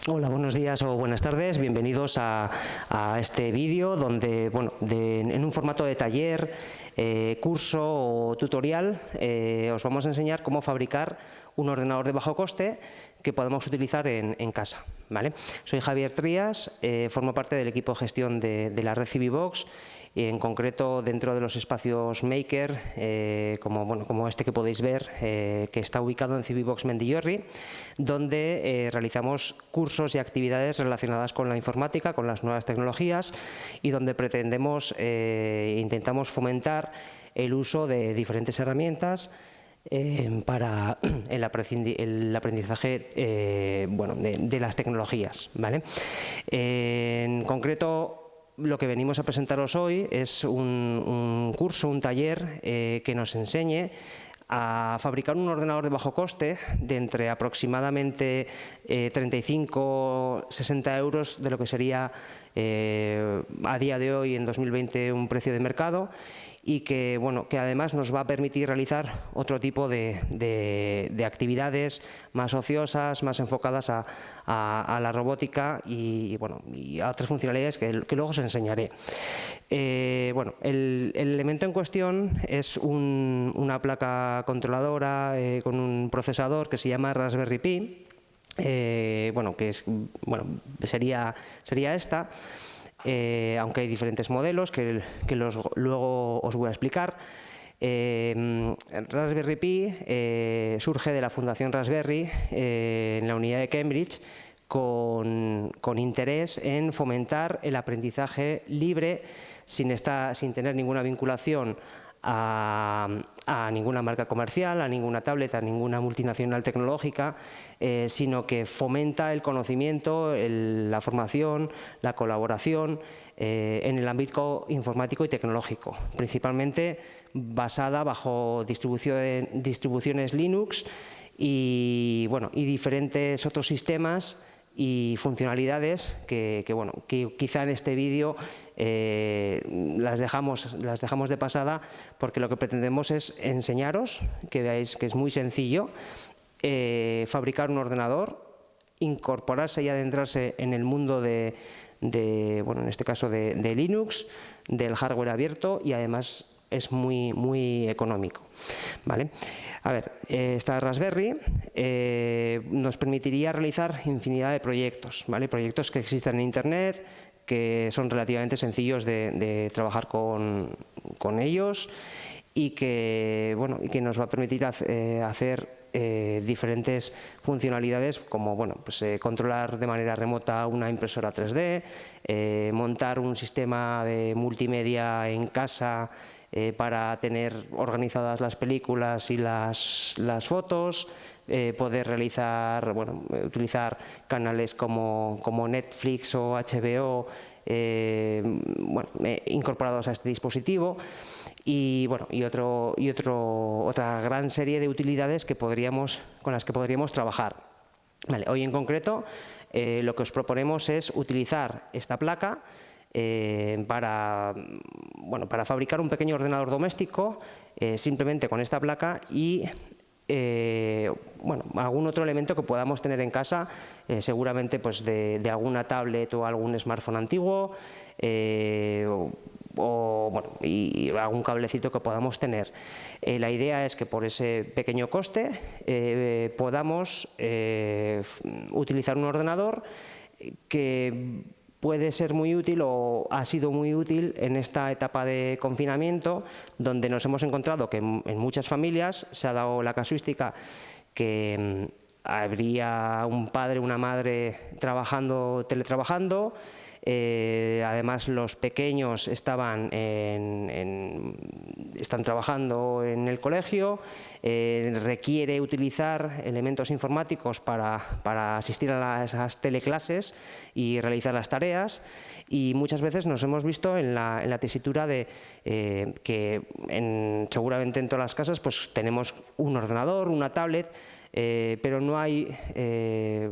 Hola, buenos días o buenas tardes. Bienvenidos a este vídeo donde, en un formato de taller, curso o tutorial, os vamos a enseñar cómo fabricar un ordenador de bajo coste que podemos utilizar en casa, ¿vale? Soy Javier Trías, formo parte del equipo de gestión de la red CiviVox, y en concreto dentro de los espacios Maker, como este que podéis ver, que está ubicado en CiviVox Mendillorri, donde realizamos cursos y actividades relacionadas con la informática, con las nuevas tecnologías, y donde pretendemos, intentamos fomentar el uso de diferentes herramientas para el aprendizaje de las tecnologías, ¿vale? En concreto, lo que venimos a presentaros hoy es un curso, un taller que nos enseñe a fabricar un ordenador de bajo coste de entre aproximadamente 35-60 euros de lo que sería a día de hoy, en 2020, un precio de mercado, y que además nos va a permitir realizar otro tipo de actividades más ociosas, más enfocadas a la robótica y a otras funcionalidades que luego os enseñaré. El elemento en cuestión es una placa controladora con un procesador que se llama Raspberry Pi, sería esta. Aunque hay diferentes modelos que luego os voy a explicar. Raspberry Pi surge de la Fundación Raspberry en la unidad de Cambridge con interés en fomentar el aprendizaje libre sin tener ninguna vinculación a ninguna marca comercial, a ninguna tablet, a ninguna multinacional tecnológica, sino que fomenta el conocimiento, la formación, la colaboración en el ámbito informático y tecnológico, principalmente basada bajo distribuciones Linux y diferentes otros sistemas y funcionalidades que quizá en este vídeo las dejamos de pasada, porque lo que pretendemos es enseñaros, que veáis que es muy sencillo fabricar un ordenador, incorporarse y adentrarse en el mundo en este caso de Linux, del hardware abierto, y además es muy económico, ¿vale? A ver, esta Raspberry nos permitiría realizar infinidad de proyectos, ¿vale? Proyectos que existen en Internet, que son relativamente sencillos de trabajar con ellos, y que nos va a permitir hacer diferentes funcionalidades, como controlar de manera remota una impresora 3D, montar un sistema de multimedia en casa para tener organizadas las películas y las fotos, poder utilizar canales como Netflix o HBO incorporados a este dispositivo, y otra gran serie de utilidades con las que podríamos trabajar. Vale, hoy en concreto lo que os proponemos es utilizar esta placa para fabricar un pequeño ordenador doméstico, simplemente con esta placa y algún otro elemento que podamos tener en casa, seguramente de alguna tablet o algún smartphone antiguo, y algún cablecito que podamos tener. La idea es que por ese pequeño coste podamos utilizar un ordenador que puede ser muy útil, o ha sido muy útil en esta etapa de confinamiento, donde nos hemos encontrado que en muchas familias se ha dado la casuística que habría un padre, una madre teletrabajando. Además, los pequeños están trabajando en el colegio, requiere utilizar elementos informáticos para asistir a esas teleclases y realizar las tareas, y muchas veces nos hemos visto en la tesitura de que seguramente en todas las casas tenemos un ordenador, una tablet, pero no hay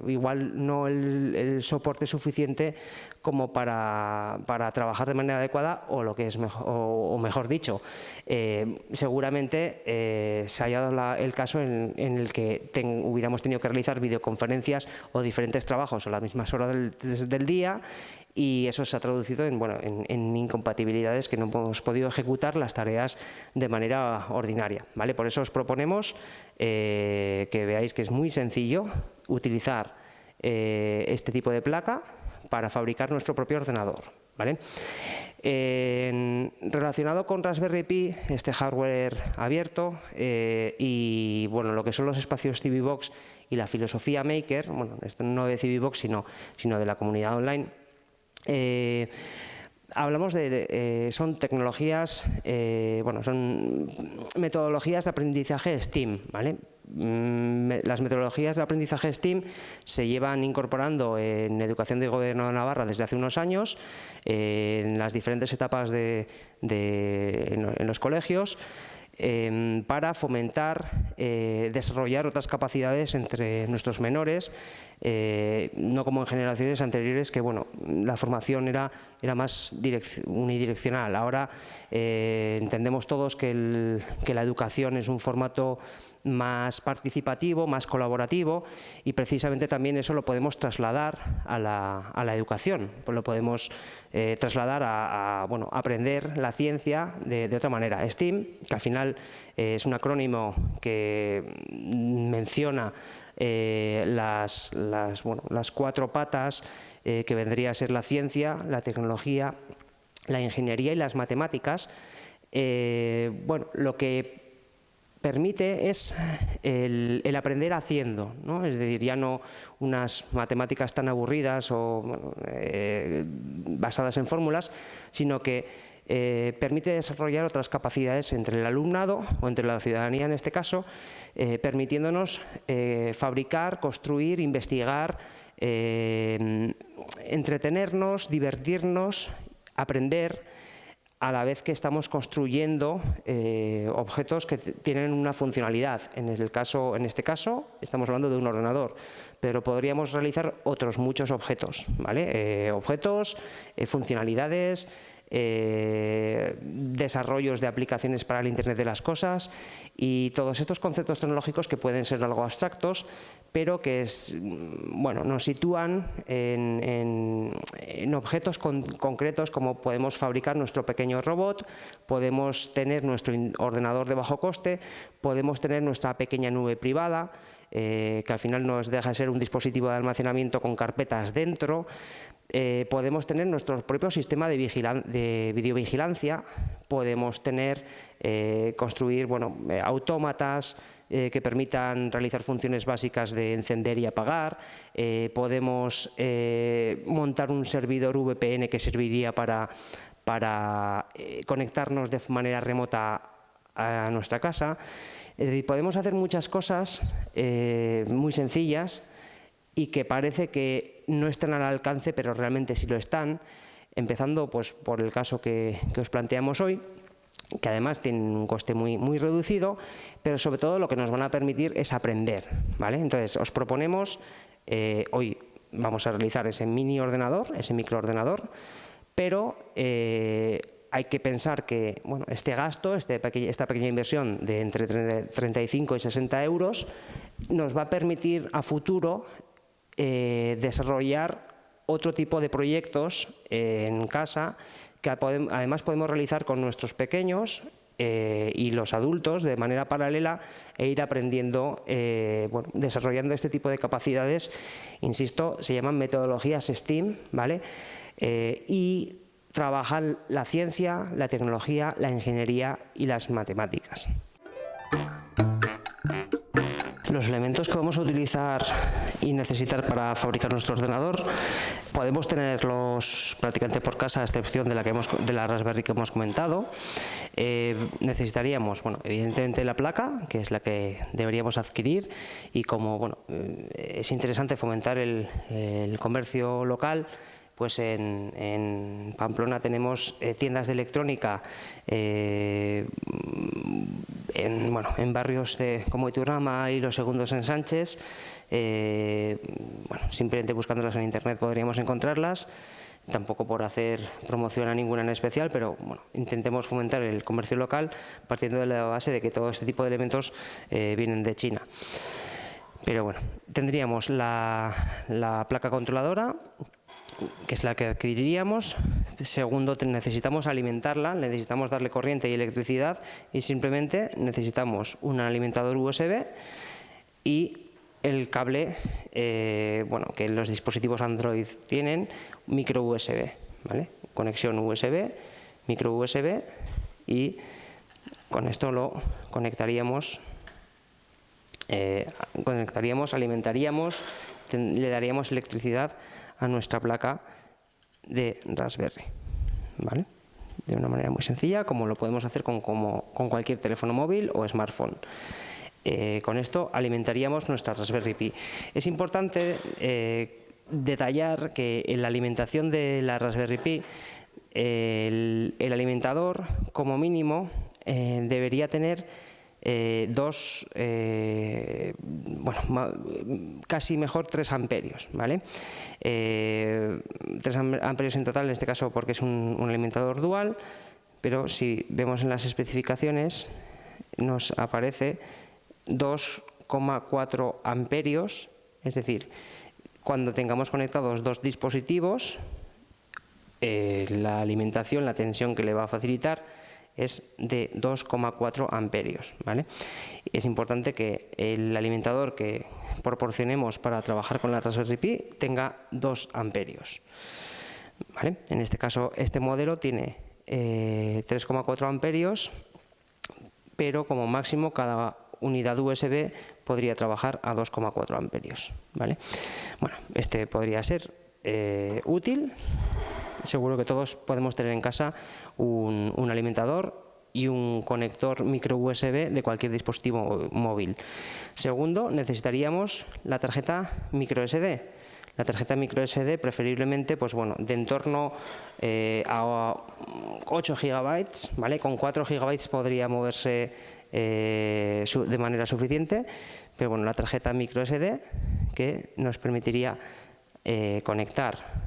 igual no el soporte suficiente como para trabajar de manera adecuada, o lo que es mejor, o mejor dicho, seguramente se haya dado el caso en el que hubiéramos tenido que realizar videoconferencias o diferentes trabajos a las mismas horas del día, y eso se ha traducido en incompatibilidades, que no hemos podido ejecutar las tareas de manera ordinaria, ¿vale? Por eso os proponemos que veáis que es muy sencillo utilizar este tipo de placa para fabricar nuestro propio ordenador, ¿vale? Relacionado con Raspberry Pi, este hardware abierto, y bueno, lo que son los espacios CiviVox y la filosofía Maker, bueno, esto no de CiviVox sino de la comunidad online, hablamos son tecnologías, son metodologías de aprendizaje STEAM, ¿vale? Las metodologías de aprendizaje STEAM se llevan incorporando en Educación del Gobierno de Navarra desde hace unos años, en las diferentes etapas en los colegios, para fomentar, desarrollar otras capacidades entre nuestros menores, no como en generaciones anteriores, que bueno, la formación era más unidireccional. Ahora entendemos todos que la educación es un formato más participativo, más colaborativo, y precisamente también eso lo podemos trasladar a la educación, pues lo podemos trasladar a aprender la ciencia de otra manera. STEAM, que al final es un acrónimo que menciona las 4 patas que vendría a ser la ciencia, la tecnología, la ingeniería y las matemáticas. Lo que permite es el aprender haciendo, ¿no? Es decir, ya no unas matemáticas tan aburridas o basadas en fórmulas, sino que permite desarrollar otras capacidades entre el alumnado o entre la ciudadanía en este caso, permitiéndonos fabricar, construir, investigar, entretenernos, divertirnos, aprender, a la vez que estamos construyendo objetos que tienen una funcionalidad. En este caso estamos hablando de un ordenador, pero podríamos realizar otros muchos objetos, ¿vale? Objetos, funcionalidades, desarrollos de aplicaciones para el Internet de las cosas, y todos estos conceptos tecnológicos que pueden ser algo abstractos, pero que nos sitúan en objetos concretos, como podemos fabricar nuestro pequeño robot, podemos tener nuestro ordenador de bajo coste, podemos tener nuestra pequeña nube privada, que al final nos deja de ser un dispositivo de almacenamiento con carpetas dentro. Podemos tener nuestro propio sistema de videovigilancia, podemos construir autómatas que permitan realizar funciones básicas de encender y apagar, podemos montar un servidor VPN que serviría para conectarnos de manera remota a nuestra casa. Es decir, podemos hacer muchas cosas muy sencillas y que parece que no están al alcance, pero realmente sí lo están, empezando pues por el caso que os planteamos hoy, que además tienen un coste muy reducido, pero sobre todo lo que nos van a permitir es aprender, ¿vale? Entonces os proponemos, hoy vamos a realizar ese mini ordenador, ese microordenador, pero hay que pensar que este gasto, esta pequeña inversión de entre 35 y 60 euros nos va a permitir a futuro desarrollar otro tipo de proyectos en casa que además podemos realizar con nuestros pequeños y los adultos de manera paralela, e ir aprendiendo, desarrollando este tipo de capacidades. Insisto, se llaman metodologías STEAM, ¿vale? Y trabajan la ciencia, la tecnología, la ingeniería y las matemáticas. Los elementos que vamos a utilizar y necesitar para fabricar nuestro ordenador podemos tenerlos prácticamente por casa, a excepción de la Raspberry que hemos comentado. Necesitaríamos, evidentemente la placa, que es la que deberíamos adquirir, y como es interesante fomentar el comercio local, pues en Pamplona tenemos tiendas de electrónica en barrios como Iturrama y Los Segundos en Sánchez. Simplemente buscándolas en internet podríamos encontrarlas. Tampoco por hacer promoción a ninguna en especial, pero intentemos fomentar el comercio local partiendo de la base de que todo este tipo de elementos vienen de China. Pero bueno, tendríamos la placa controladora, que es la que adquiriríamos. Segundo, necesitamos alimentarla, necesitamos darle corriente y electricidad, y simplemente necesitamos un alimentador USB y el cable que los dispositivos Android tienen, micro USB, ¿vale? Conexión USB, micro USB, y con esto lo conectaríamos, alimentaríamos, le daríamos electricidad a nuestra placa de Raspberry, ¿vale? De una manera muy sencilla, como lo podemos hacer con cualquier teléfono móvil o smartphone. Con esto alimentaríamos nuestra Raspberry Pi. Es importante detallar que en la alimentación de la Raspberry Pi el alimentador como mínimo debería tener casi mejor 3 amperios, ¿vale? 3 amperios en total en este caso porque es un alimentador dual, pero si vemos en las especificaciones nos aparece 2,4 amperios, es decir, cuando tengamos conectados dos dispositivos, la alimentación, la tensión que le va a facilitar es de 2,4 amperios, ¿vale? Es importante que el alimentador que proporcionemos para trabajar con la Raspberry Pi tenga 2 amperios, ¿vale? En este caso, este modelo tiene 3,4 amperios, pero como máximo cada unidad USB podría trabajar a 2,4 amperios, ¿vale? Bueno, este podría ser útil. Seguro que todos podemos tener en casa un alimentador y un conector micro USB de cualquier dispositivo móvil. Segundo, necesitaríamos la tarjeta micro SD. La tarjeta micro SD preferiblemente de en torno a 8 GB, ¿vale? Con 4 GB podría moverse de manera suficiente, pero bueno, la tarjeta micro SD que nos permitiría conectar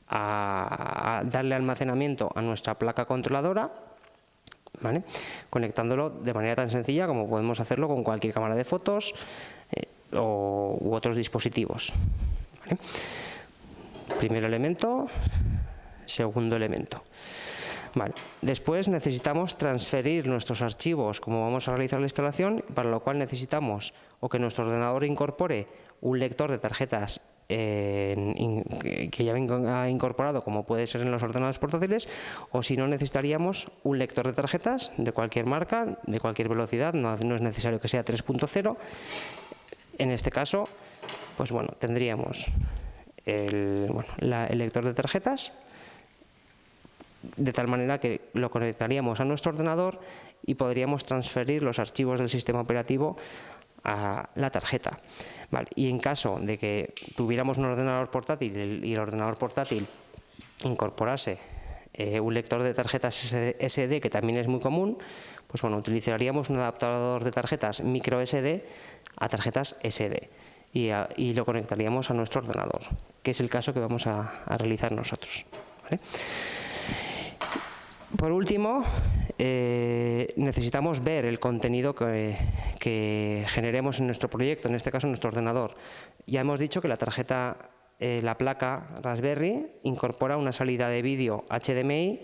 darle almacenamiento a nuestra placa controladora, ¿vale? Conectándolo de manera tan sencilla como podemos hacerlo con cualquier cámara de fotos u otros dispositivos, ¿vale? Primer elemento, segundo elemento. Vale. Después necesitamos transferir nuestros archivos como vamos a realizar la instalación, para lo cual necesitamos o que nuestro ordenador incorpore un lector de tarjetas que ya venga incorporado, como puede ser en los ordenadores portátiles, o si no necesitaríamos un lector de tarjetas de cualquier marca, de cualquier velocidad, no es necesario que sea 3.0. En este caso, tendríamos el lector de tarjetas, de tal manera que lo conectaríamos a nuestro ordenador y podríamos transferir los archivos del sistema operativo a la tarjeta, ¿vale? Y en caso de que tuviéramos un ordenador portátil y el ordenador portátil incorporase un lector de tarjetas SD, que también es muy común, utilizaríamos un adaptador de tarjetas micro SD a tarjetas SD y lo conectaríamos a nuestro ordenador, que es el caso que vamos a realizar nosotros, ¿vale? Por último, necesitamos ver el contenido que generemos en nuestro proyecto, en este caso en nuestro ordenador. Ya hemos dicho que la placa Raspberry incorpora una salida de vídeo HDMI,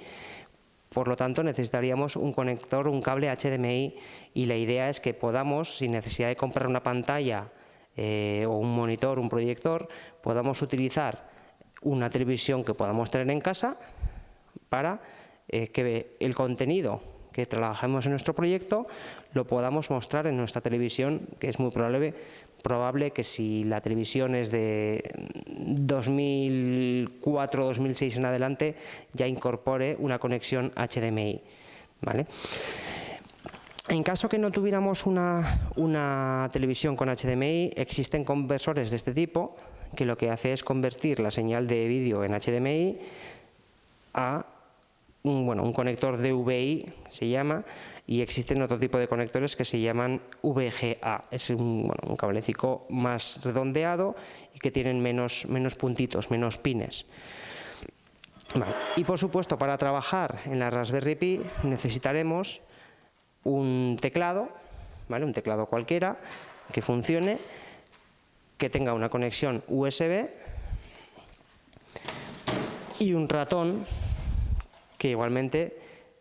por lo tanto necesitaríamos un conector, un cable HDMI, y la idea es que podamos, sin necesidad de comprar una pantalla o un monitor, un proyector, podamos utilizar una televisión que podamos tener en casa para que el contenido que trabajemos en nuestro proyecto lo podamos mostrar en nuestra televisión, que es muy probable que si la televisión es de 2004-2006 en adelante ya incorpore una conexión HDMI, ¿vale? En caso que no tuviéramos una televisión con HDMI, existen conversores de este tipo que lo que hace es convertir la señal de vídeo en HDMI a un conector DVI, se llama, y existen otro tipo de conectores que se llaman VGA. Es un cablecito más redondeado y que tienen menos puntitos, menos pines. Vale. Y por supuesto, para trabajar en la Raspberry Pi necesitaremos un teclado, ¿vale? Un teclado cualquiera que funcione, que tenga una conexión USB y un ratón que igualmente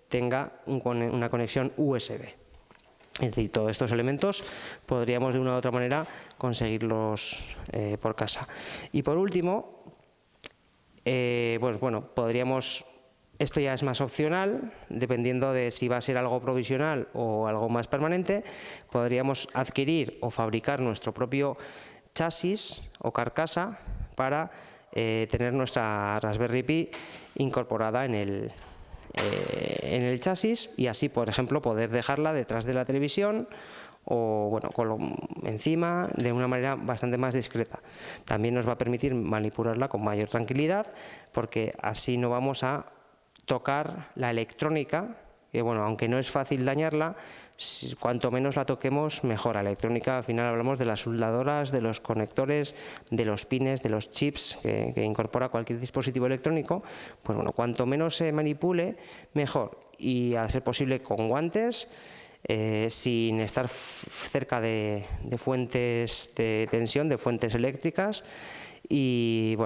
tenga una conexión USB. Es decir, todos estos elementos podríamos de una u otra manera conseguirlos por casa. Y por último, podríamos, esto ya es más opcional, dependiendo de si va a ser algo provisional o algo más permanente, podríamos adquirir o fabricar nuestro propio chasis o carcasa para tener nuestra Raspberry Pi incorporada en el chasis y así, por ejemplo, poder dejarla detrás de la televisión o encima de una manera bastante más discreta. También nos va a permitir manipularla con mayor tranquilidad, porque así no vamos a tocar la electrónica, que aunque no es fácil dañarla, cuanto menos la toquemos mejor. La electrónica, al final hablamos de las soldadoras, de los conectores, de los pines, de los chips que incorpora cualquier dispositivo electrónico. Cuanto menos se manipule, mejor, y a ser posible con guantes, sin estar cerca de fuentes de tensión, de fuentes eléctricas, y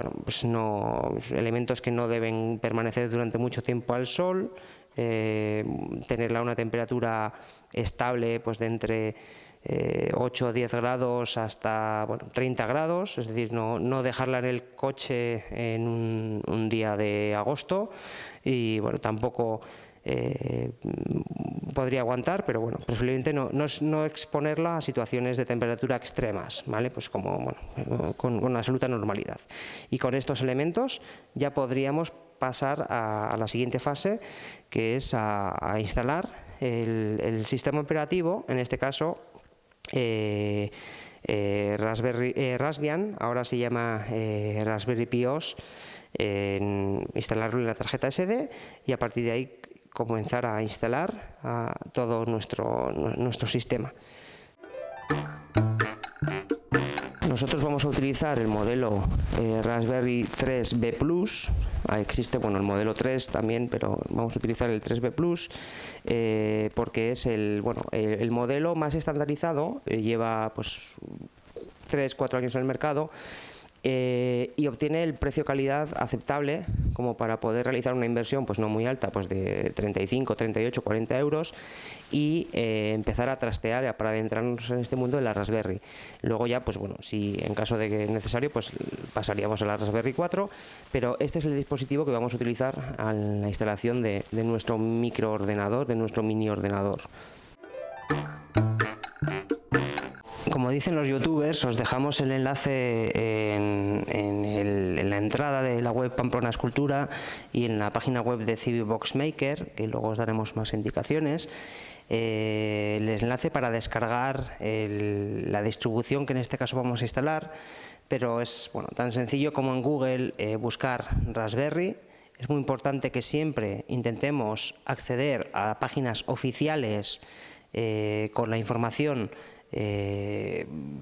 elementos que no deben permanecer durante mucho tiempo al sol, tenerla a una temperatura estable de entre 8 o 10 grados hasta 30 grados, es decir, no dejarla en el coche en un día de agosto, y tampoco podría aguantar, pero preferiblemente no exponerla a situaciones de temperatura extremas, ¿vale? Con absoluta normalidad. Y con estos elementos ya podríamos pasar a la siguiente fase, que es a instalar el sistema operativo, en este caso Raspbian, ahora se llama Raspberry Pi OS, instalarlo en la tarjeta SD y a partir de ahí comenzar a instalar todo nuestro sistema. Nosotros vamos a utilizar el modelo Raspberry 3B Plus. Existe el modelo 3 también, pero vamos a utilizar el 3B Plus porque es el modelo más estandarizado, lleva 3-4 años en el mercado. Y obtiene el precio-calidad aceptable como para poder realizar una inversión no muy alta, de 35, 38, 40 euros y empezar a trastear para adentrarnos en este mundo de la Raspberry. Luego ya, si en caso de que es necesario, pasaríamos a la Raspberry 4, pero este es el dispositivo que vamos a utilizar a la instalación de nuestro microordenador, de nuestro mini ordenador. Como dicen los youtubers, os dejamos el enlace en la entrada de la web Pamplona Escultura y en la página web de CiviBox Maker, que luego os daremos más indicaciones, el enlace para descargar la distribución que en este caso vamos a instalar, pero es tan sencillo como en Google buscar Raspberry. Es muy importante que siempre intentemos acceder a páginas oficiales con la información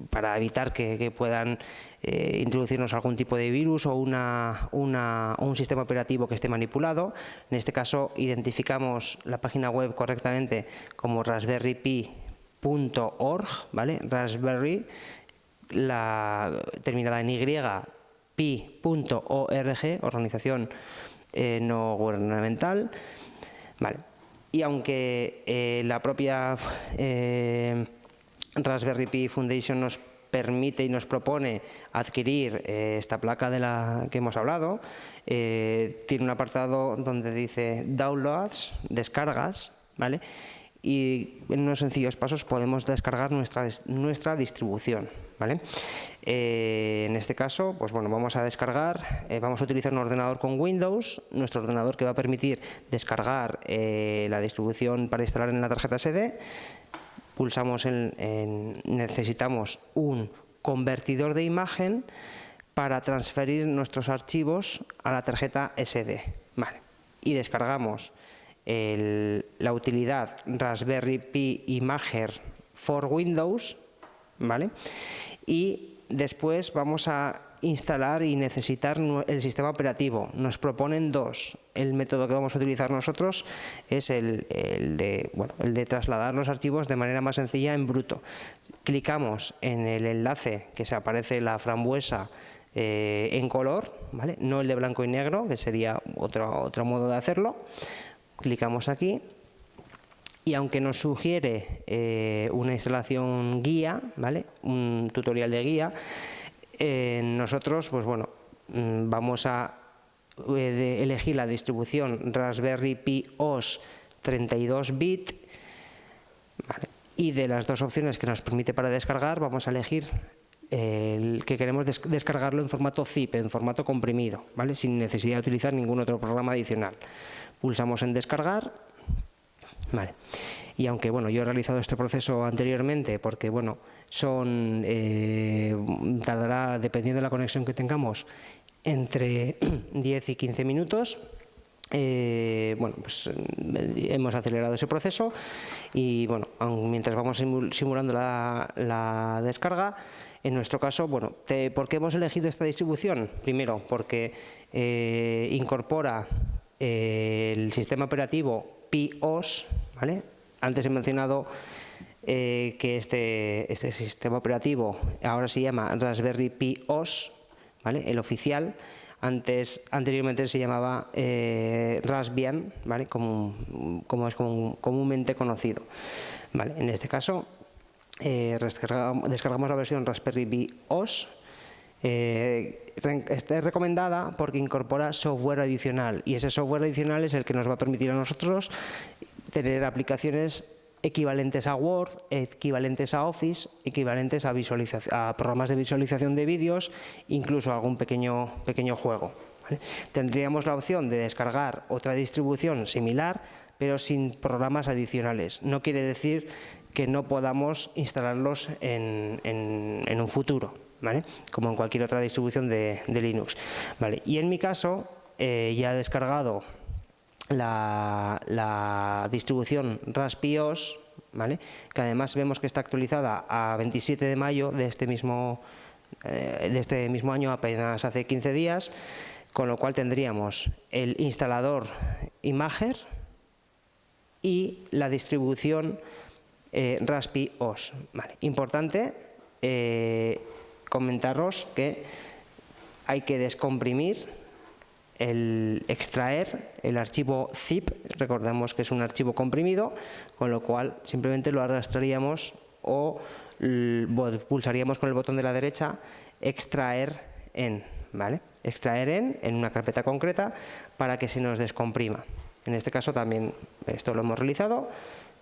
para evitar que puedan introducirnos algún tipo de virus o un sistema operativo que esté manipulado. En este caso identificamos la página web correctamente como raspberrypi.org, ¿vale? Raspberry, terminada en Y, pi.org, organización no gubernamental, ¿vale? Y aunque la propia Raspberry Pi Foundation nos permite y nos propone adquirir esta placa de la que hemos hablado, tiene un apartado donde dice Downloads, descargas, ¿vale? Y en unos sencillos pasos podemos descargar nuestra distribución, ¿vale? En este caso, vamos a descargar, vamos a utilizar un ordenador con Windows, nuestro ordenador que va a permitir descargar la distribución para instalar en la tarjeta SD. Pulsamos necesitamos un convertidor de imagen para transferir nuestros archivos a la tarjeta SD. Vale. Y descargamos la utilidad Raspberry Pi Imager for Windows, ¿vale? Y después vamos a instalar y necesitar el sistema operativo. Nos proponen dos. El método que vamos a utilizar nosotros es el de trasladar los archivos de manera más sencilla en bruto. Clicamos en el enlace que se aparece la frambuesa en color, ¿vale? No el de blanco y negro, que sería otro modo de hacerlo. Clicamos aquí y aunque nos sugiere una instalación guía, ¿vale? Un tutorial de guía, nosotros pues bueno, vamos a elegir la distribución Raspberry Pi OS 32 bit, ¿vale? Y de las dos opciones que nos permite para descargar vamos a elegir el que queremos descargarlo en formato zip, en formato comprimido, ¿vale? Sin necesidad de utilizar ningún otro programa adicional. Pulsamos en descargar, ¿vale? Y aunque bueno, yo he realizado este proceso anteriormente porque bueno, tardará, dependiendo de la conexión que tengamos, entre 10 y 15 minutos. Bueno, pues hemos acelerado ese proceso y bueno, mientras vamos simulando la descarga, en nuestro caso, bueno, ¿por qué hemos elegido esta distribución? Primero, porque incorpora el sistema operativo Pi OS, ¿vale? Antes he mencionado que este sistema operativo ahora se llama Raspberry Pi OS, ¿vale? El oficial. Anteriormente se llamaba Raspbian, ¿vale? Como es comúnmente conocido, ¿vale? En este caso descargamos la versión Raspberry Pi OS. Está recomendada porque incorpora software adicional y ese software adicional es el que nos va a permitir a nosotros tener aplicaciones equivalentes a Word, equivalentes a Office, equivalentes a programas de visualización de vídeos, incluso algún pequeño juego, ¿vale? Tendríamos la opción de descargar otra distribución similar, pero sin programas adicionales. No quiere decir que no podamos instalarlos en un futuro, ¿vale? Como en cualquier otra distribución de Linux, ¿vale? Y en mi caso ya he descargado la distribución RasPiOS, ¿vale? Que además vemos que está actualizada a 27 de mayo de este mismo año, apenas hace 15 días, con lo cual tendríamos el instalador Imager y la distribución RasPiOS, ¿vale? Importante comentaros que hay que descomprimir, extraer el archivo zip. Recordamos que es un archivo comprimido, con lo cual simplemente lo arrastraríamos o pulsaríamos con el botón de la derecha extraer en, ¿vale? Extraer en una carpeta concreta para que se nos descomprima. En este caso también esto lo hemos realizado,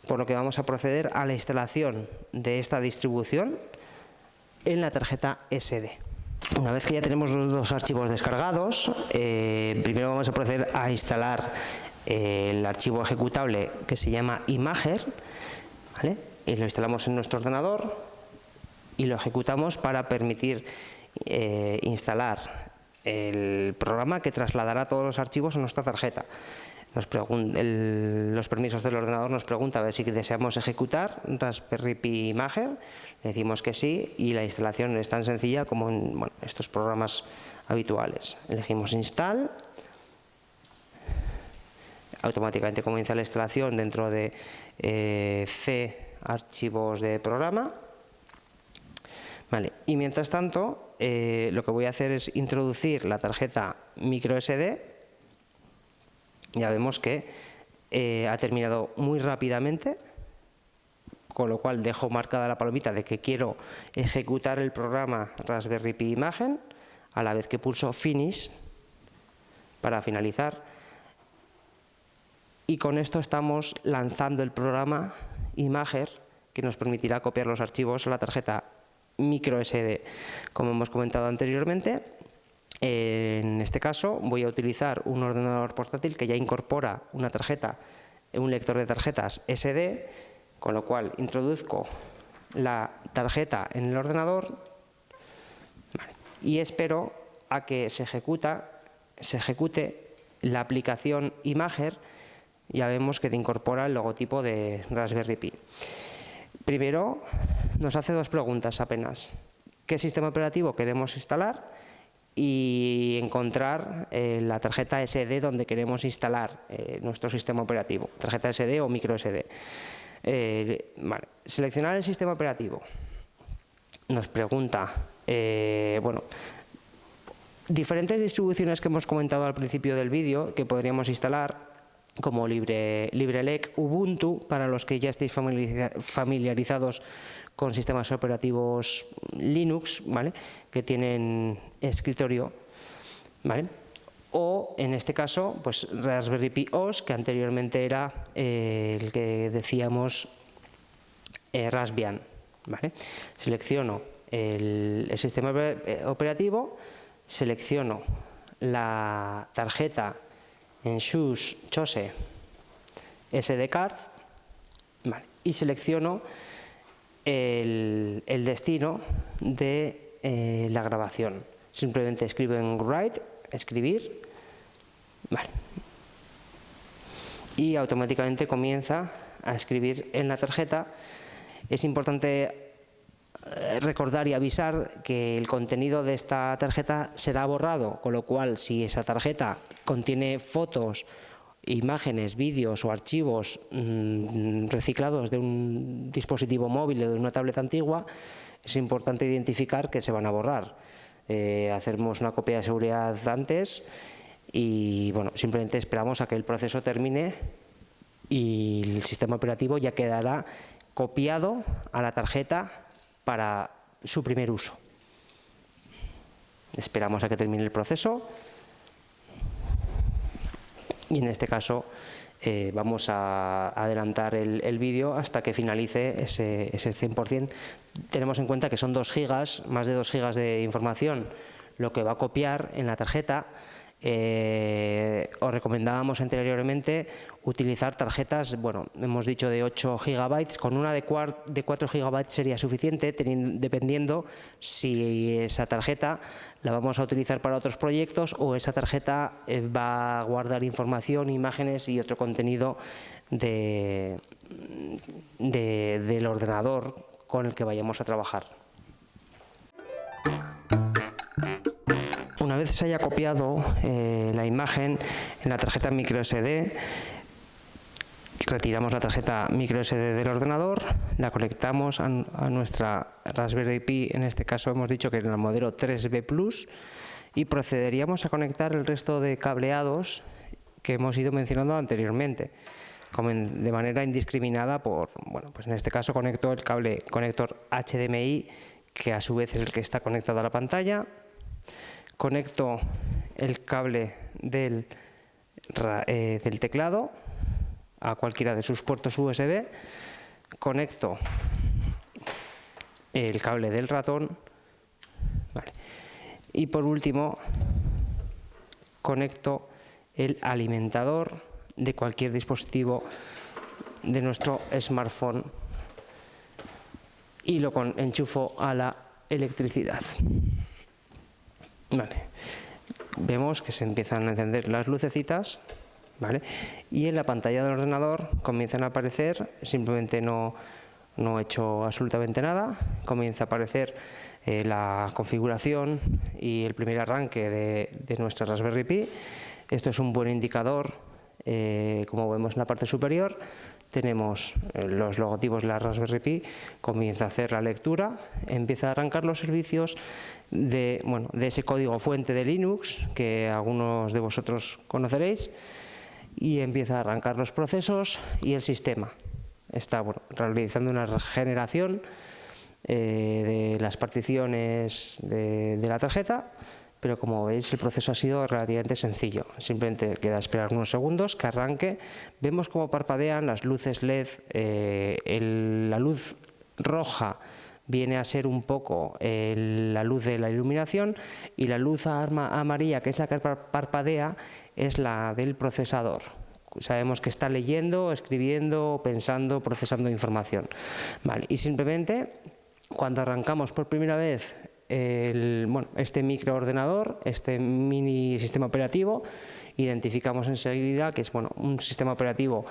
por lo que vamos a proceder a la instalación de esta distribución en la tarjeta SD. Una vez que ya tenemos los dos archivos descargados, primero vamos a proceder a instalar el archivo ejecutable que se llama Imager, ¿vale? Y lo instalamos en nuestro ordenador y lo ejecutamos para permitir instalar el programa que trasladará todos los archivos a nuestra tarjeta. Los permisos del ordenador nos pregunta a ver si deseamos ejecutar Raspberry Pi Imager, le decimos que sí y la instalación es tan sencilla como en estos programas habituales. Elegimos Install, automáticamente comienza la instalación dentro de C archivos de programa, ¿vale? Y mientras tanto lo que voy a hacer es introducir la tarjeta microSD. Ya vemos que ha terminado muy rápidamente, con lo cual dejo marcada la palomita de que quiero ejecutar el programa Raspberry Pi Imagen, a la vez que pulso Finish para finalizar. Y con esto estamos lanzando el programa Imager, que nos permitirá copiar los archivos a la tarjeta microSD. Como hemos comentado anteriormente, en este caso voy a utilizar un ordenador portátil que ya incorpora un lector de tarjetas SD, con lo cual introduzco la tarjeta en el ordenador, ¿vale? Y espero a que se ejecute la aplicación Imager. Ya vemos que te incorpora el logotipo de Raspberry Pi. Primero nos hace dos preguntas apenas: ¿qué sistema operativo queremos instalar? Y encontrar la tarjeta SD donde queremos instalar nuestro sistema operativo, tarjeta SD o micro SD. Vale. Seleccionar el sistema operativo. Nos pregunta, bueno, diferentes distribuciones que hemos comentado al principio del vídeo que podríamos instalar, como LibreLec, Ubuntu, para los que ya estéis familiarizados con sistemas operativos Linux, ¿vale?, que tienen escritorio, ¿vale?, o en este caso pues Raspberry Pi OS, que anteriormente era el que decíamos Raspbian, ¿vale? Selecciono el sistema operativo, selecciono la tarjeta en Chose SD Card, vale, y selecciono el destino de la grabación. Simplemente escribo en Write, escribir, vale, y automáticamente comienza a escribir en la tarjeta. Es importante recordar y avisar que el contenido de esta tarjeta será borrado, con lo cual si esa tarjeta contiene fotos, imágenes, vídeos o archivos reciclados de un dispositivo móvil o de una tableta antigua, es importante identificar que se van a borrar. Hacemos una copia de seguridad antes y bueno, simplemente esperamos a que el proceso termine y el sistema operativo ya quedará copiado a la tarjeta para su primer uso. Esperamos a que termine el proceso y en este caso vamos a adelantar el vídeo hasta que finalice ese 100%. Tenemos en cuenta que son 2 gigas, más de 2 gigas de información lo que va a copiar en la tarjeta. Os recomendábamos anteriormente utilizar tarjetas, bueno, hemos dicho de 8 GB, con una de 4 GB sería suficiente, dependiendo si esa tarjeta la vamos a utilizar para otros proyectos o esa tarjeta va a guardar información, imágenes y otro contenido del ordenador con el que vayamos a trabajar. Una vez se haya copiado la imagen en la tarjeta microSD, retiramos la tarjeta microSD del ordenador, la conectamos a nuestra Raspberry Pi, en este caso hemos dicho que en el modelo 3B Plus, y procederíamos a conectar el resto de cableados que hemos ido mencionando anteriormente, de manera indiscriminada. Bueno, pues en este caso conecto el cable conector HDMI, que a su vez es el que está conectado a la pantalla. Conecto el cable del teclado a cualquiera de sus puertos USB, conecto el cable del ratón, vale, y por último conecto el alimentador de cualquier dispositivo de nuestro smartphone y lo enchufo a la electricidad. Vale. Vemos que se empiezan a encender las lucecitas, ¿vale? Y en la pantalla del ordenador comienzan a aparecer, simplemente no he hecho absolutamente nada, comienza a aparecer la configuración y el primer arranque de nuestra Raspberry Pi. Esto es un buen indicador, como vemos en la parte superior. Tenemos los logotipos de la Raspberry Pi, comienza a hacer la lectura, empieza a arrancar los servicios de ese código fuente de Linux que algunos de vosotros conoceréis, y empieza a arrancar los procesos y el sistema. Está realizando una regeneración de las particiones de la tarjeta, pero como veis el proceso ha sido relativamente sencillo. Simplemente queda esperar unos segundos que arranque. Vemos cómo parpadean las luces LED. La luz roja viene a ser un poco la luz de la iluminación, y la luz amarilla, que es la que parpadea, es la del procesador. Sabemos que está leyendo, escribiendo, pensando, procesando información. Vale. Y simplemente cuando arrancamos por primera vez este microordenador, este mini sistema operativo. Identificamos enseguida que es un sistema operativo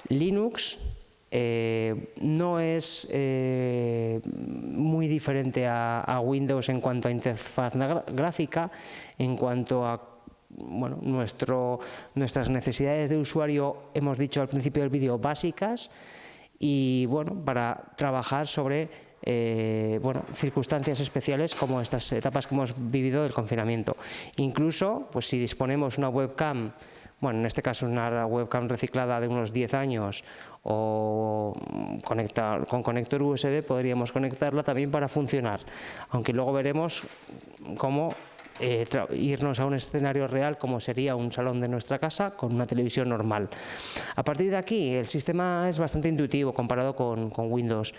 Linux. No es muy diferente a Windows en cuanto a interfaz gráfica, en cuanto a nuestras necesidades de usuario, hemos dicho al principio del vídeo, básicas, y para trabajar sobre circunstancias especiales como estas etapas que hemos vivido del confinamiento. Incluso, pues si disponemos una webcam, en este caso una webcam reciclada de unos 10 años, o con conector USB, podríamos conectarla también para funcionar, aunque luego veremos cómo irnos a un escenario real como sería un salón de nuestra casa con una televisión normal. A partir de aquí el sistema es bastante intuitivo comparado con Windows.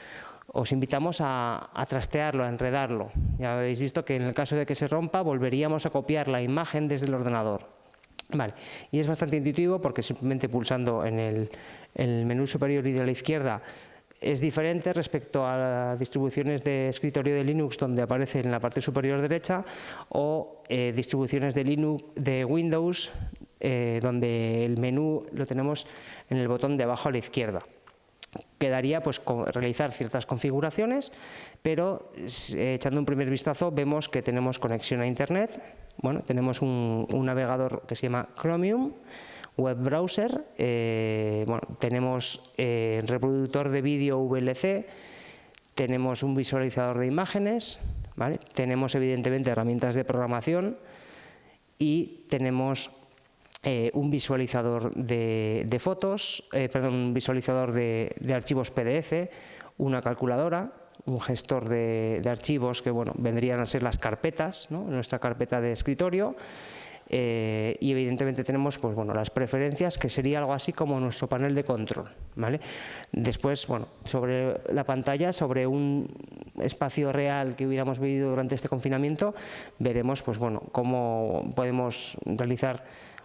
Os invitamos a trastearlo, a enredarlo. Ya habéis visto que en el caso de que se rompa volveríamos a copiar la imagen desde el ordenador. Vale. Y es bastante intuitivo porque simplemente pulsando en el menú superior y de la izquierda es diferente respecto a las distribuciones de escritorio de Linux, donde aparece en la parte superior derecha, o distribuciones de Windows, donde el menú lo tenemos en el botón de abajo a la izquierda. Quedaría pues realizar ciertas configuraciones, pero echando un primer vistazo vemos que tenemos conexión a internet. Tenemos un navegador que se llama Chromium, web browser, tenemos reproductor de vídeo VLC, tenemos un visualizador de imágenes, ¿vale? Tenemos evidentemente herramientas de programación y tenemos un visualizador de fotos, un visualizador de archivos PDF, una calculadora, un gestor de archivos que vendrían a ser las carpetas, ¿no? Nuestra carpeta de escritorio, y evidentemente tenemos las preferencias, que sería algo así como nuestro panel de control, ¿vale? Después, sobre la pantalla, sobre un espacio real que hubiéramos vivido durante este confinamiento, veremos cómo podemos realizar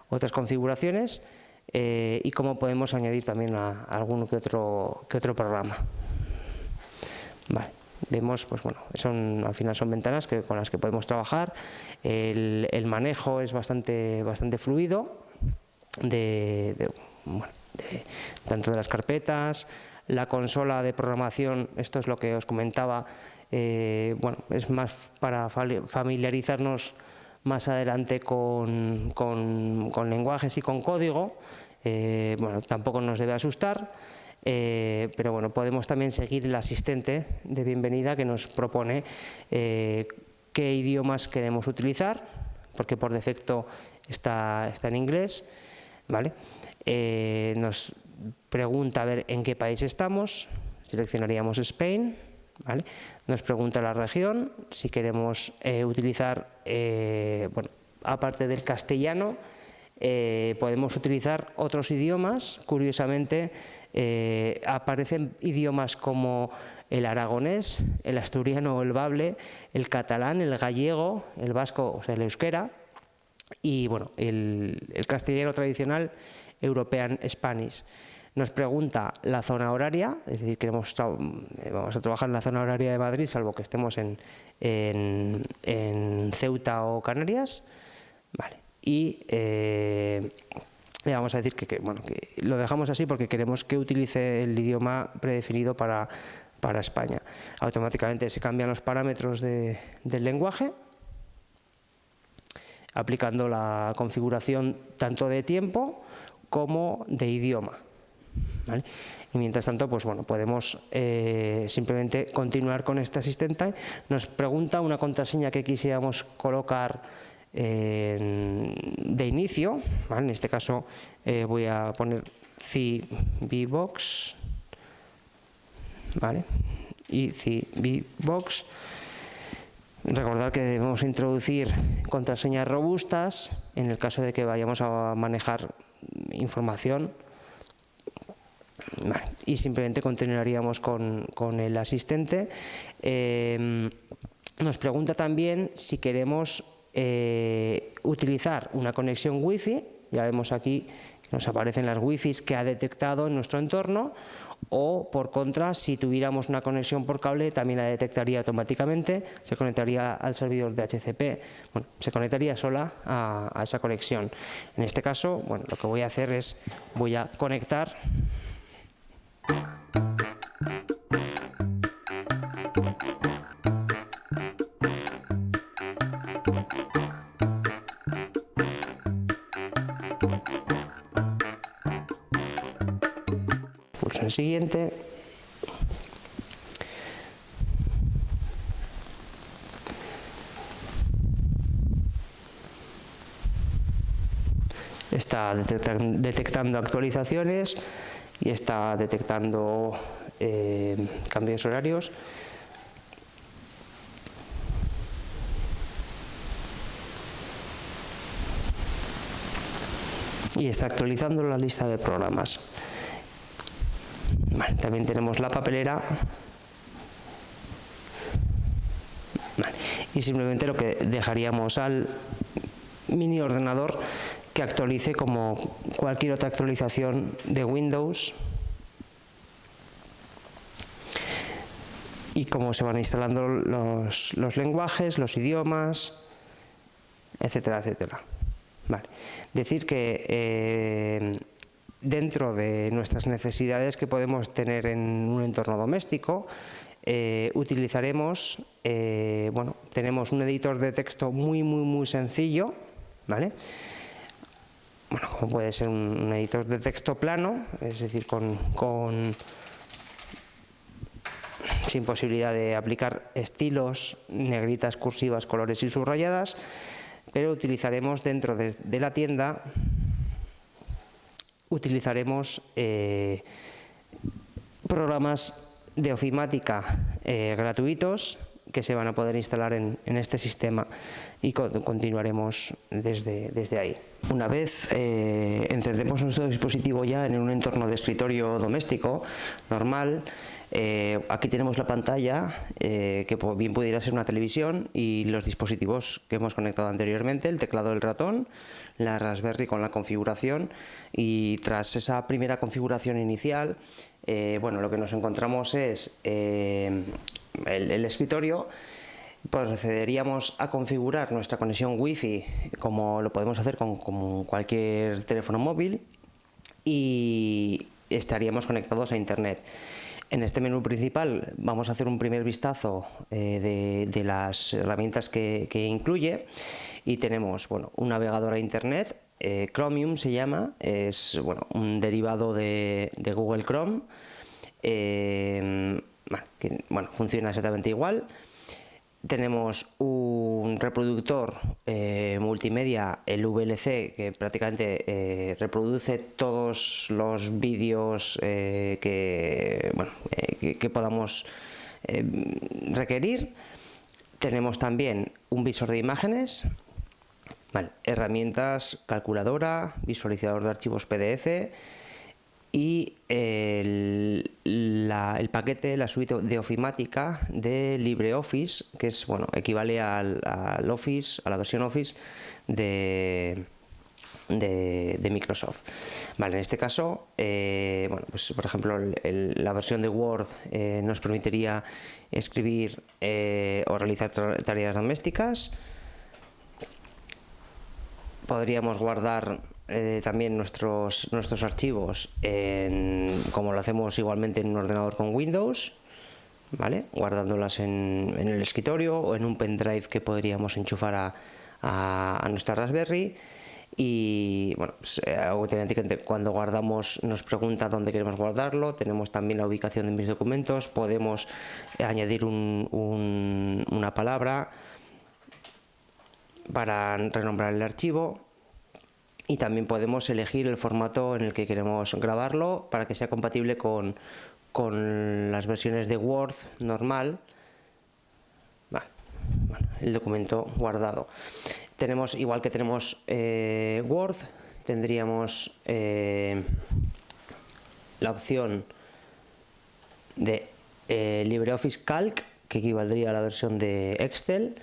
otras configuraciones y cómo podemos añadir también a algún que otro programa. Vale. Vemos, al final son ventanas con las que podemos trabajar. El manejo es bastante fluido, tanto de las carpetas, la consola de programación. Esto es lo que os comentaba, es más para familiarizarnos más adelante con lenguajes y con código. Tampoco nos debe asustar. Pero podemos también seguir el asistente de bienvenida que nos propone qué idiomas queremos utilizar, porque por defecto está en inglés, ¿vale? Nos pregunta a ver en qué país estamos, seleccionaríamos Spain, ¿vale? Nos pregunta la región, si queremos utilizar, aparte del castellano, podemos utilizar otros idiomas. Curiosamente, aparecen idiomas como el aragonés, el asturiano o el bable, el catalán, el gallego, el vasco, o sea, el euskera, y el castellano tradicional, European Spanish. Nos pregunta la zona horaria, es decir, vamos a trabajar en la zona horaria de Madrid, salvo que estemos en Ceuta o Canarias, vale. Y le vamos a decir que lo dejamos así porque queremos que utilice el idioma predefinido para España. Automáticamente se cambian los parámetros del lenguaje, aplicando la configuración tanto de tiempo como de idioma, ¿vale? Y mientras tanto, podemos simplemente continuar con este asistente. Nos pregunta una contraseña que quisiéramos colocar de inicio, ¿vale? En este caso voy a poner CVBox, ¿vale? Y CVBox. Recordad que debemos introducir contraseñas robustas en el caso de que vayamos a manejar información, vale. Y simplemente continuaríamos con el asistente. Nos pregunta también si queremos utilizar una conexión Wi-Fi. Ya vemos aquí nos aparecen las Wi-Fi que ha detectado en nuestro entorno, o por contra, si tuviéramos una conexión por cable, también la detectaría automáticamente, se conectaría al servidor de DHCP, bueno, se conectaría sola a esa conexión. En este caso, bueno, lo que voy a hacer es, voy a conectar pulso el siguiente. Está detectando actualizaciones y está detectando cambios horarios. Y está actualizando la lista de programas. Vale, también tenemos la papelera. Vale, y simplemente lo que dejaríamos al mini ordenador que actualice como cualquier otra actualización de Windows, y cómo se van instalando los lenguajes, los idiomas, etcétera, etcétera. Vale. Decir que dentro de nuestras necesidades que podemos tener en un entorno doméstico, utilizaremos, bueno, tenemos un editor de texto muy sencillo, ¿vale? Bueno, como puede ser un editor de texto plano, es decir, sin posibilidad de aplicar estilos, negritas, cursivas, colores y subrayadas, pero utilizaremos dentro de la tienda, utilizaremos programas de ofimática gratuitos que se van a poder instalar en este sistema, y continuaremos desde ahí. Una vez encendemos nuestro dispositivo ya en un entorno de escritorio doméstico normal, aquí tenemos la pantalla, que bien pudiera ser una televisión, y los dispositivos que hemos conectado anteriormente, el teclado, el ratón, la Raspberry con la configuración, y tras esa primera configuración inicial, bueno, lo que nos encontramos es el escritorio. Procederíamos a configurar nuestra conexión Wi-Fi como lo podemos hacer con cualquier teléfono móvil, y estaríamos conectados a Internet. En este menú principal vamos a hacer un primer vistazo de las herramientas que incluye, y tenemos, bueno, un navegador a Internet, Chromium se llama, es, bueno, un derivado de Google Chrome, bueno, funciona exactamente igual. Tenemos un reproductor multimedia, el VLC, que prácticamente reproduce todos los vídeos que podamos requerir. Tenemos también un visor de imágenes, vale, herramientas, calculadora, visualizador de archivos PDF, y el paquete, la suite de ofimática de LibreOffice, que es, bueno, equivale al Office, a la versión Office de Microsoft. Vale, en este caso, bueno, pues por ejemplo, la versión de Word nos permitiría escribir o realizar tareas domésticas. Podríamos guardar también nuestros archivos como lo hacemos igualmente en un ordenador con Windows, ¿vale? Guardándolas en el escritorio o en un pendrive que podríamos enchufar a nuestra Raspberry. Y bueno, pues, automáticamente cuando guardamos nos pregunta dónde queremos guardarlo. Tenemos también la ubicación de mis documentos, podemos añadir una palabra para renombrar el archivo, y también podemos elegir el formato en el que queremos grabarlo para que sea compatible con las versiones de Word normal. Vale, bueno, el documento guardado. Tenemos, igual que tenemos Word, tendríamos la opción de LibreOffice Calc, que equivaldría a la versión de Excel.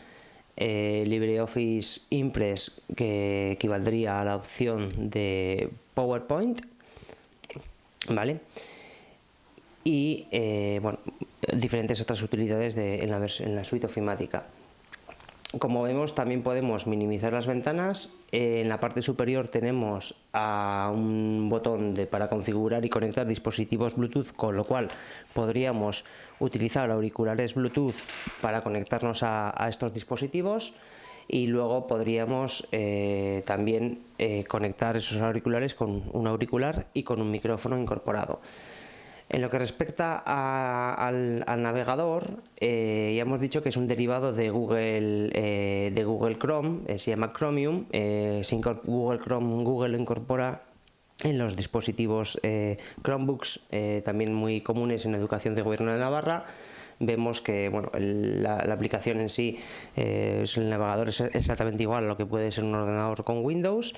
LibreOffice Impress, que equivaldría a la opción de PowerPoint, ¿vale? Y bueno, diferentes otras utilidades en la suite ofimática. Como vemos, también podemos minimizar las ventanas. En la parte superior tenemos un botón para configurar y conectar dispositivos Bluetooth, con lo cual podríamos utilizar auriculares Bluetooth para conectarnos a estos dispositivos, y luego podríamos también conectar esos auriculares con un auricular y con un micrófono incorporado. En lo que respecta al navegador, ya hemos dicho que es un derivado de Google Chrome, se llama Chromium. Google lo incorpora en los dispositivos Chromebooks, también muy comunes en la educación de Gobierno de Navarra. Vemos que bueno, la aplicación en sí, el navegador es exactamente igual a lo que puede ser un ordenador con Windows.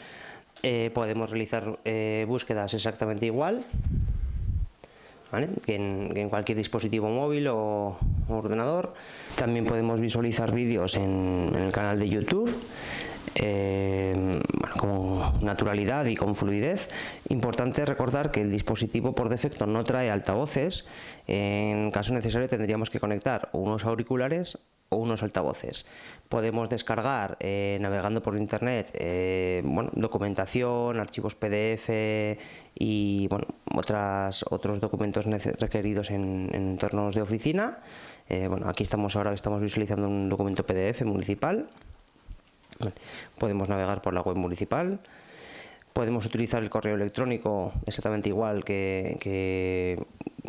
Podemos realizar búsquedas exactamente igual, ¿vale? que en cualquier dispositivo móvil o ordenador. También podemos visualizar vídeos en el canal de YouTube bueno, con naturalidad y con fluidez. Importante recordar que el dispositivo por defecto no trae altavoces. En caso necesario tendríamos que conectar unos auriculares o unos altavoces. Podemos descargar navegando por internet bueno, documentación, archivos PDF y bueno, otros documentos requeridos en entornos de oficina. Bueno, aquí estamos visualizando un documento PDF municipal. Podemos navegar por la web municipal. Podemos utilizar el correo electrónico exactamente igual que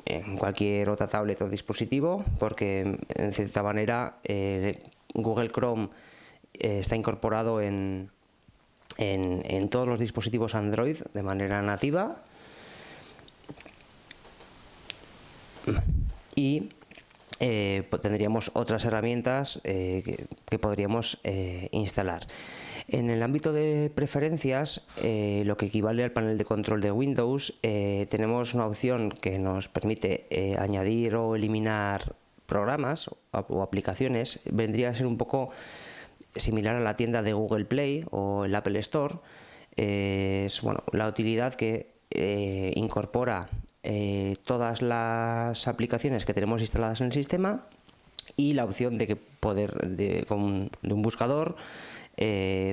en cualquier otra tablet o dispositivo, porque en cierta manera Google Chrome está incorporado en todos los dispositivos Android de manera nativa. Y tendríamos otras herramientas que podríamos instalar. En el ámbito de preferencias, lo que equivale al panel de control de Windows, tenemos una opción que nos permite añadir o eliminar programas o aplicaciones. Vendría a ser un poco similar a la tienda de Google Play o el Apple Store. Es bueno, la utilidad que incorpora todas las aplicaciones que tenemos instaladas en el sistema, y la opción de un buscador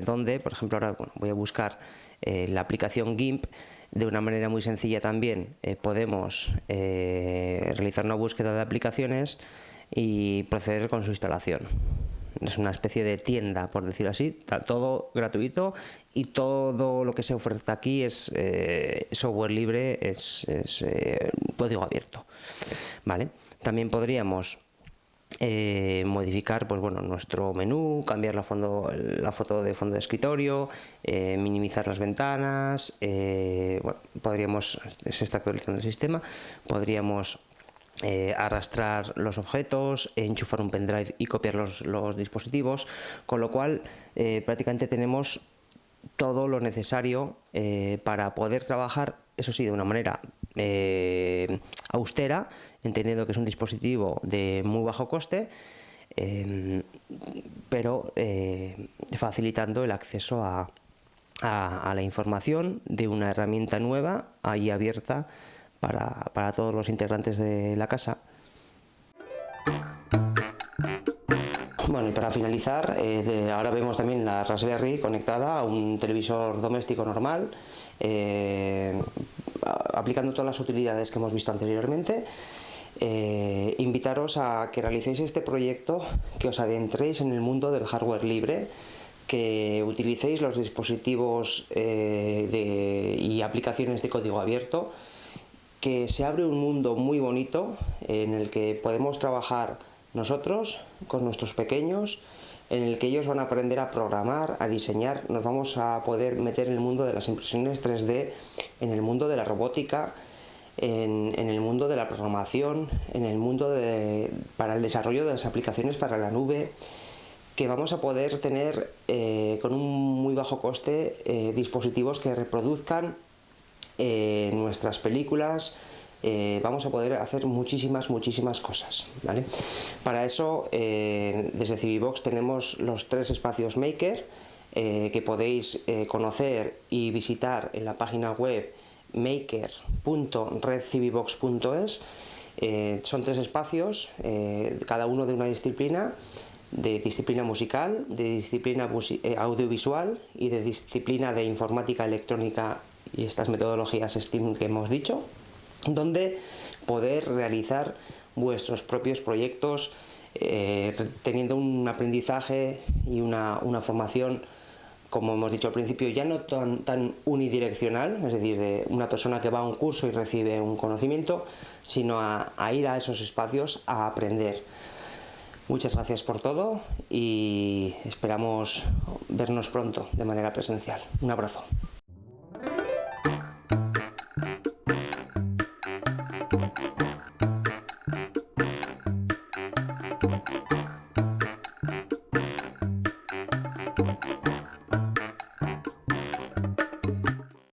donde, por ejemplo, ahora bueno, voy a buscar la aplicación GIMP. De una manera muy sencilla también podemos realizar una búsqueda de aplicaciones y proceder con su instalación. Es una especie de tienda, por decirlo así, todo gratuito, y todo lo que se oferta aquí es software libre, es código abierto, ¿vale? También podríamos modificar pues, bueno, nuestro menú, cambiar la foto de fondo de escritorio, minimizar las ventanas. Bueno, se está actualizando el sistema, podríamos arrastrar los objetos, enchufar un pendrive y copiar los dispositivos, con lo cual prácticamente tenemos todo lo necesario para poder trabajar, eso sí, de una manera austera, entendiendo que es un dispositivo de muy bajo coste, pero facilitando el acceso a la información de una herramienta nueva y abierta para todos los integrantes de la casa. Bueno, y para finalizar, ahora vemos también la Raspberry conectada a un televisor doméstico normal, aplicando todas las utilidades que hemos visto anteriormente. Invitaros a que realicéis este proyecto, que os adentréis en el mundo del hardware libre, que utilicéis los dispositivos y aplicaciones de código abierto, que se abre un mundo muy bonito en el que podemos trabajar nosotros con nuestros pequeños, en el que ellos van a aprender a programar, a diseñar. Nos vamos a poder meter en el mundo de las impresiones 3D, en el mundo de la robótica, en el mundo de la programación, en el mundo para el desarrollo de las aplicaciones para la nube, que vamos a poder tener con un muy bajo coste dispositivos que reproduzcan nuestras películas, vamos a poder hacer muchísimas cosas, ¿vale? Para eso, desde Civivox tenemos los 3 espacios Maker que podéis conocer y visitar en la página web maker.redcivivox.es. Son 3 espacios, cada uno de una disciplina, de disciplina musical, de disciplina audiovisual y de disciplina de informática electrónica y estas metodologías STEAM que hemos dicho, donde poder realizar vuestros propios proyectos teniendo un aprendizaje y una formación, como hemos dicho al principio, ya no tan unidireccional, es decir, de una persona que va a un curso y recibe un conocimiento, sino a ir a esos espacios a aprender. Muchas gracias por todo y esperamos vernos pronto de manera presencial. Un abrazo.